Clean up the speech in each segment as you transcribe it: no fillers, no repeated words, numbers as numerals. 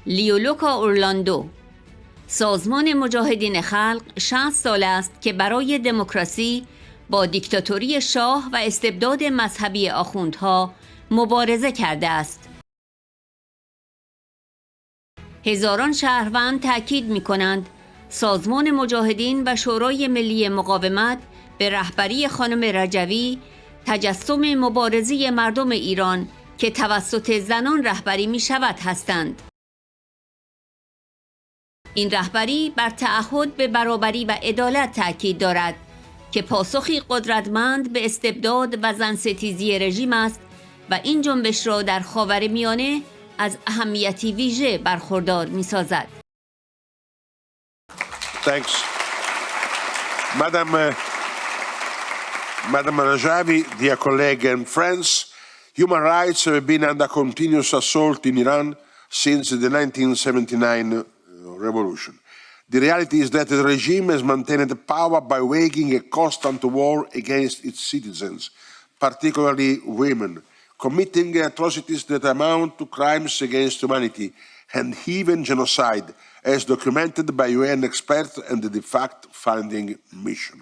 لیولوکا اورلاندو: سازمان مجاهدین خلق 60 سال است که برای دموکراسی با دیکتاتوری شاه و استبداد مذهبی آخوندها مبارزه کرده است. هزاران شهروند تأکید می‌کنند سازمان مجاهدین و شورای ملی مقاومت به رهبری خانم رجوی تجسم مبارزه مردم ایران که توسط زنان رهبری می شود هستند. این رهبری بر تعهد به برابری و عدالت تأکید دارد که پاسخی قدرتمند به استبداد و زنستیزی رژیم است و این جنبش را در خاورمیانه از اهمیتی ویژه برخوردار می سازد. Thanks. Madam Rajavi, dear colleagues and friends, human rights have been under continuous assault in Iran since the 1979 revolution. The reality is that the regime has maintained power by waging a constant war against its citizens, particularly women, committing atrocities that amount to crimes against humanity and even genocide, as documented by UN experts and the fact-finding mission.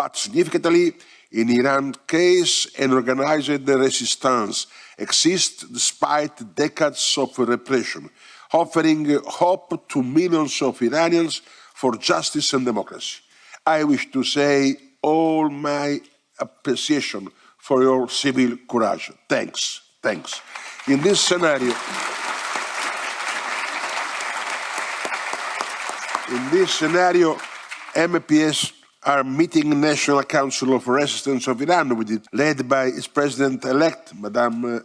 But significantly, in Iran's case, an organized resistance exists despite decades of repression, offering hope to millions of Iranians for justice and democracy. I wish to say all my appreciation for your civil courage. Thanks. Thanks. In this scenario, MPS are meeting National Council of Resistance of Iran, led by its president-elect, Madame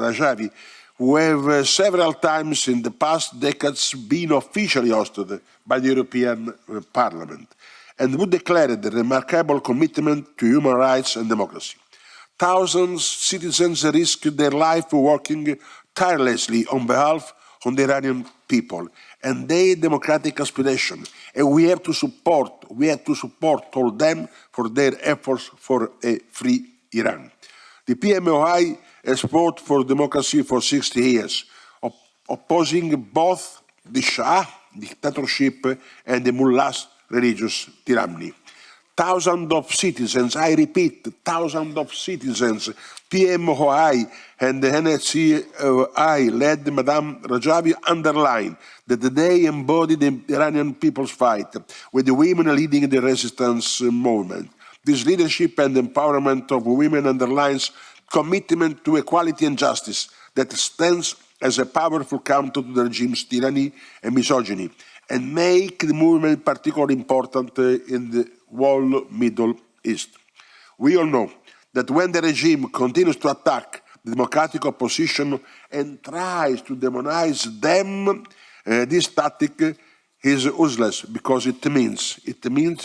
Rajavi, who have several times in the past decades been officially hosted by the European Parliament, and who declared a remarkable commitment to human rights and democracy. Thousands of citizens risk their life working tirelessly on behalf of the Iranian people and their democratic aspiration, and we have to support all them for their efforts for a free Iran. The PMOI has fought for democracy for 60 years, opposing both the Shah dictatorship and the mullahs' religious tyranny. Thousands of citizens, I repeat, thousands of citizens, PMOI and the NHCI led Madame Rajavi underline that they embody the Iranian people's fight, with the women leading the resistance movement. This leadership and empowerment of women underlines commitment to equality and justice that stands as a powerful counter to the regime's tyranny and misogyny, and make the movement particularly important in the whole Middle East. We all know that when the regime continues to attack the democratic opposition and tries to demonize them, this tactic is useless because it means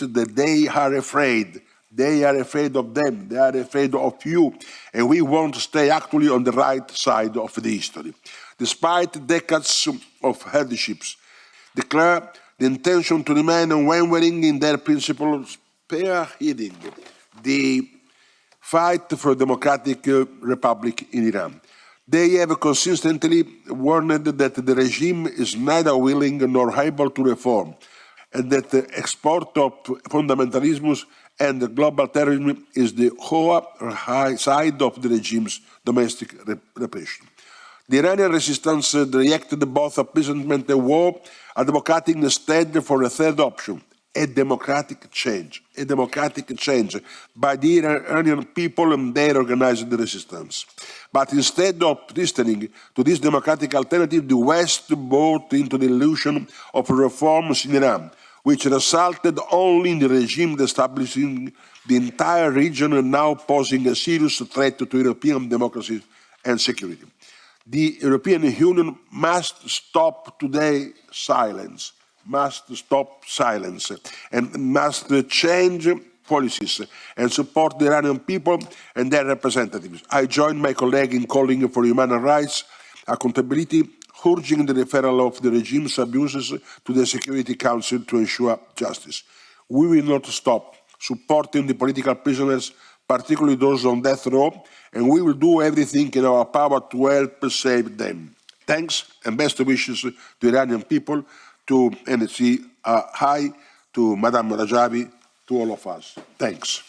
that they are afraid. They are afraid of them. They are afraid of you. And we want to stay actually on the right side of the history. Despite decades of hardships, declare the intention to remain unwavering in their principles, spearheading the fight for a democratic republic in Iran. They have consistently warned that the regime is neither willing nor able to reform, and that the export of fundamentalism and global terrorism is the whole side of the regime's domestic repression. The Iranian resistance reacted both appeasement and war, advocating instead for a third option, a democratic change by the Iranian people and their organized resistance. But instead of listening to this democratic alternative, the West bought into the illusion of reforms in Iran, which resulted only in the regime establishing the entire region and now posing a serious threat to European democracy and security. The European Union must stop today's silence, and must change policies and support the Iranian people and their representatives. I join my colleague in calling for human rights accountability, urging the referral of the regime's abuses to the Security Council to ensure justice. We will not stop supporting the political prisoners, particularly those on death row, and we will do everything in our power to help save them. Thanks and best wishes to Iranian people, to NSC High, to Madam Rajavi, to all of us. Thanks.